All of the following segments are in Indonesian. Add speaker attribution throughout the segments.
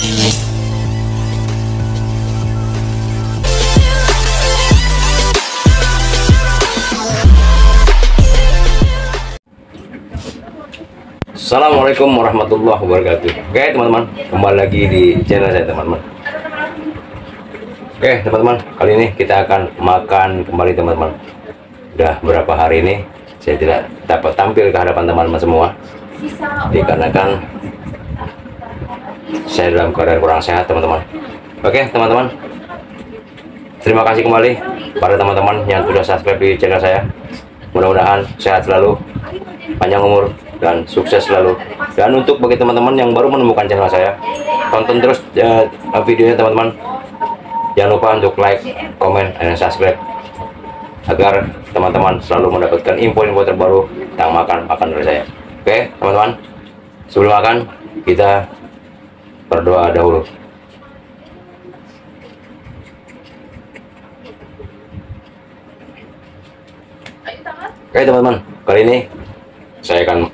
Speaker 1: Assalamualaikum warahmatullahi wabarakatuh. Oke teman-teman, kembali lagi di channel saya teman-teman. Oke teman-teman, kali ini kita akan makan kembali teman-teman. Udah berapa hari ini saya tidak dapat tampil ke hadapan teman-teman semua, dikarenakan saya dalam keadaan kurang sehat teman-teman. Oke teman-teman, terima kasih kembali pada teman-teman yang sudah subscribe di channel saya. Mudah-mudahan sehat selalu, panjang umur, dan sukses selalu. Dan untuk bagi teman-teman yang baru menemukan channel saya, tonton terus videonya teman-teman. Jangan lupa untuk like, komen, dan subscribe agar teman-teman selalu mendapatkan info-info terbaru tentang makan dari saya. Oke teman-teman, sebelum makan kita berdoa dahulu. Oke teman-teman, kali ini saya akan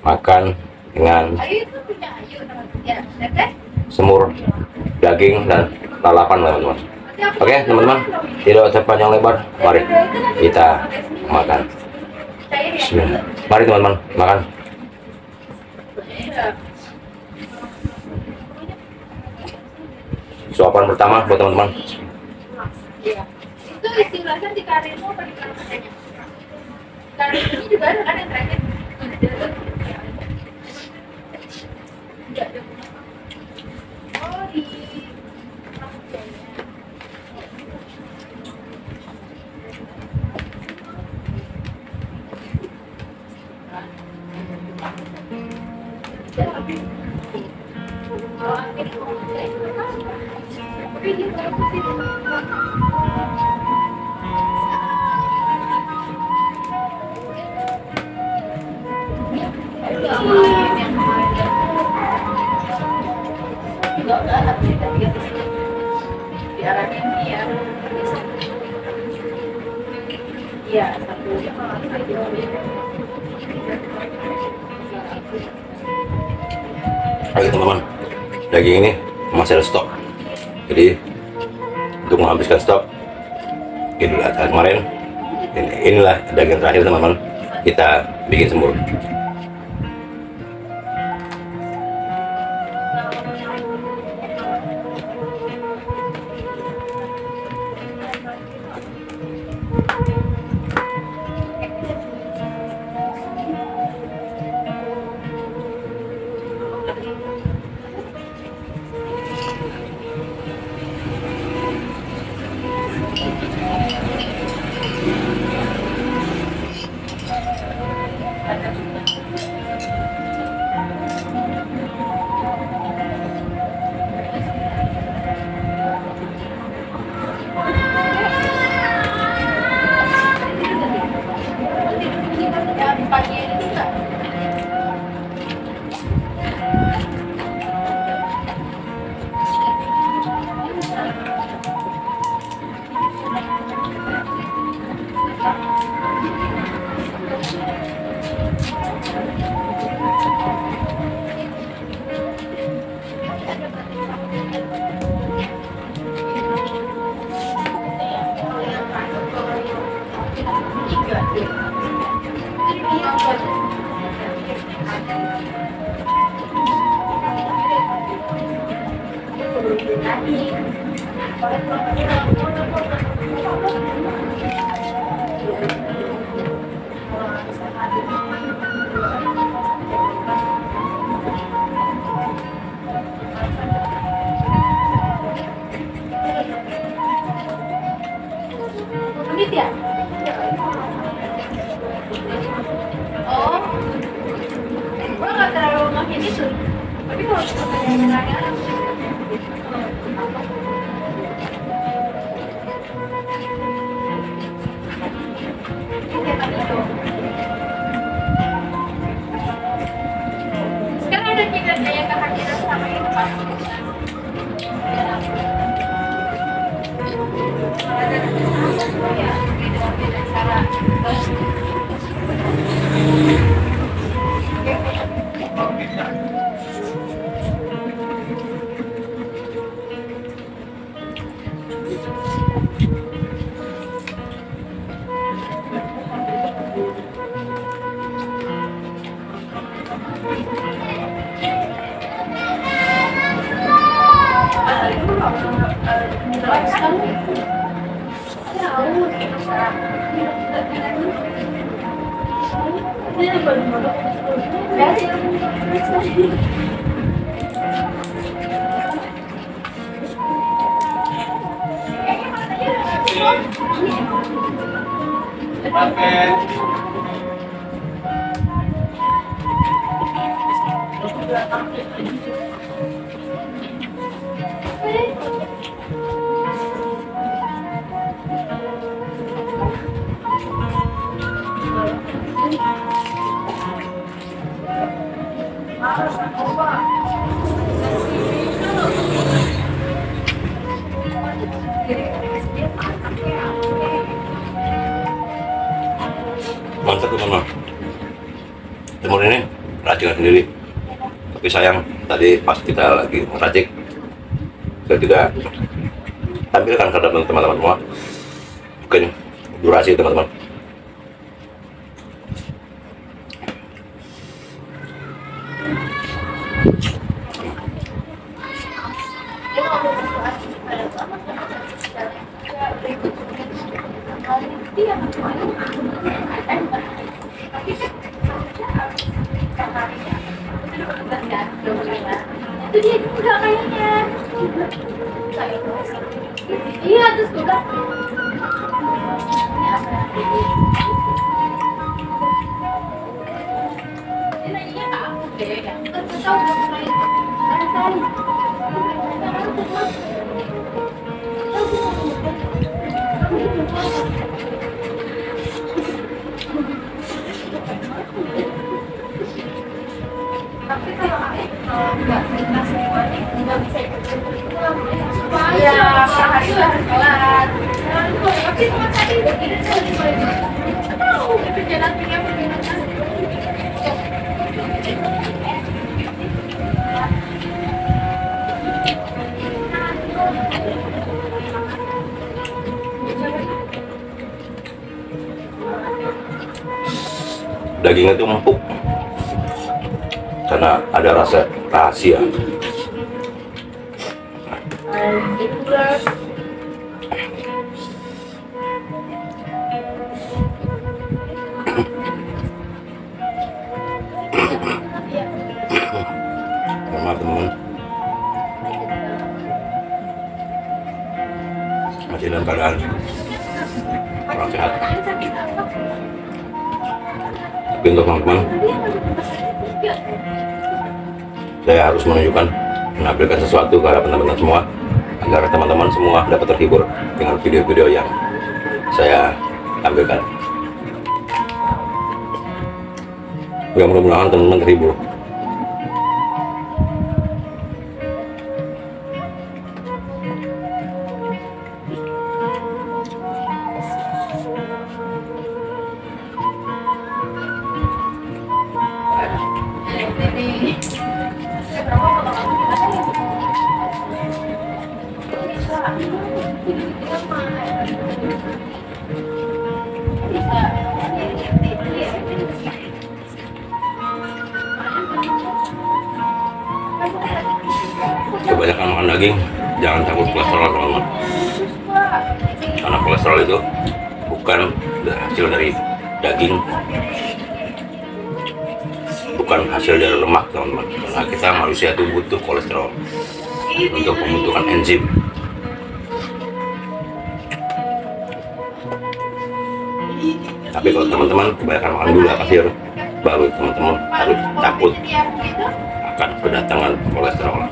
Speaker 1: makan dengan semur daging dan lalapan teman-teman. Oke teman-teman, tidak terpanjang lebar, mari kita makan. Bismillah. Mari teman-teman makan. Suapan pertama buat teman-teman.
Speaker 2: Itu istilahnya di karirmu apa di karirnya? Karir ini juga ada kan yang terakhir. Oh di iya satu.
Speaker 1: Oke teman-teman, daging ini masih ada stok, jadi untuk menghabiskan stok Idul Adha kemarin, inilah daging terakhir teman-teman, kita bikin semur.
Speaker 2: Menit ya? Oh, gua nggak terlalu makin itu. Tapi kalau pertanyaannya sekarang ada tidak kayak kehadiran sama itu pas beda cara.
Speaker 1: Mantap teman-teman. Timur ini racikan sendiri. Tapi sayang tadi pas kita lagi meracik, saya tidak tampilkan ke teman-teman semua. Mungkin durasi teman-teman.
Speaker 2: Itu dia juga kayaknya. Iya, terus juga. Dia nanya ke aku deh, kan tahu udah mulai ada tali. Tapi kalau nggak dikasih uangnya nggak bisa ikut ya sehari harus kelar. Tapi cuma tadi begini tahu itu jalan tinggal bagaimana.
Speaker 1: Dagingnya itu empuk karena ada rasa rahasia. Maaf teman-teman, masih dalam keadaan kurang sehat. Tapi untuk teman-teman, saya harus menunjukkan, menampilkan sesuatu ke arah teman-teman semua, agar teman-teman semua dapat terhibur dengan video-video yang saya tampilkan. Ya, mudah-mudahan teman-teman terhibur. Kebanyakan makan daging, jangan takut kolesterol teman-teman, karena kolesterol itu bukan hasil dari daging, bukan hasil dari lemak teman-teman, karena kita manusia itu butuh kolesterol untuk pembentukan enzim. Tapi kalau teman-teman kebanyakan makan gula pasir, baru teman-teman harus takut akan kedatangan kolesterol.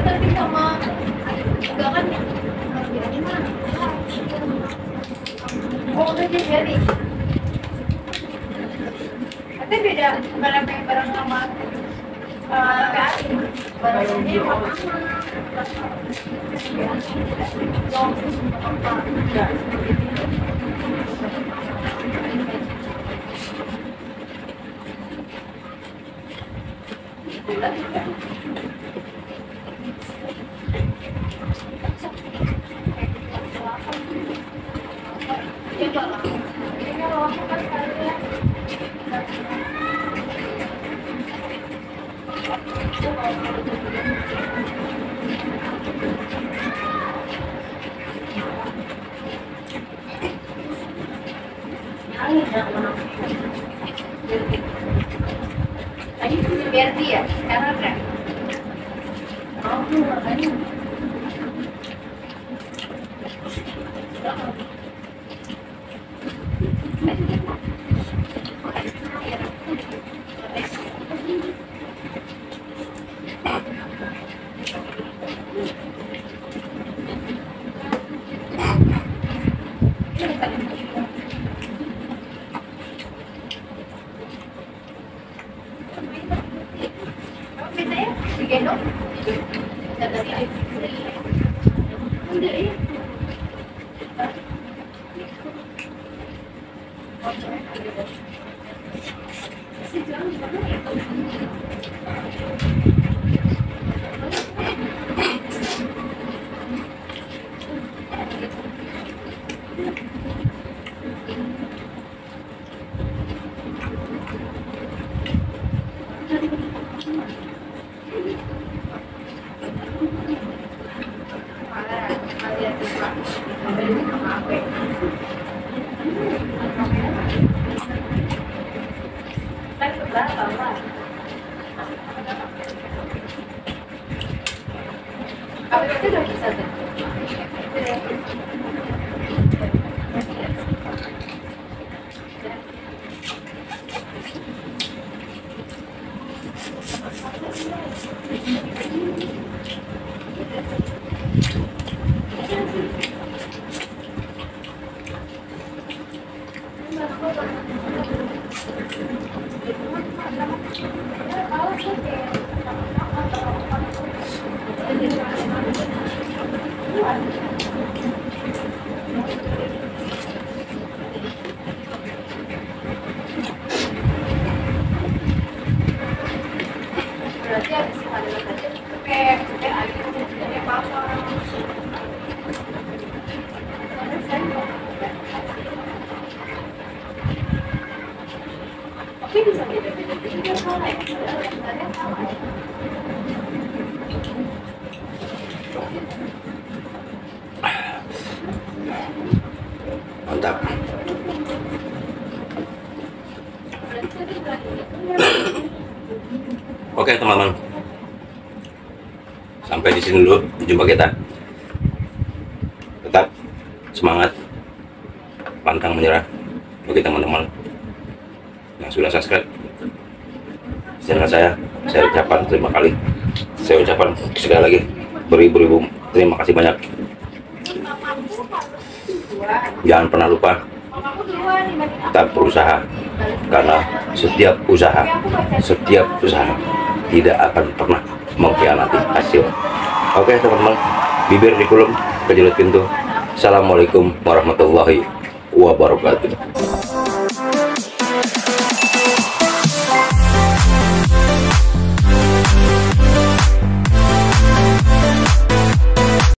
Speaker 2: tadi sama enggak kan bilangnya mana? Oh udah jadi. Tapi beda barang sama barangnya biar dia karena kan makanya digendong udah ya apa itu udah bisa sih? Berarti habis kehadiran saja kayak apa-apa. Tapi bisa beda-beda juga soalnya.
Speaker 1: Mantap. Oke teman-teman, sampai di sini dulu jumpa kita. Tetap semangat, pantang menyerah bagi teman-teman yang sudah subscribe channel saya ucapkan terima kasih. Saya ucapkan sekali lagi beribu-ribu terima kasih banyak. Jangan pernah lupa tetap berusaha, karena setiap usaha tidak akan pernah mengkhianati hasil. Oke teman-teman, bibir dikulum, kejelut pintu. Assalamualaikum warahmatullahi wabarakatuh.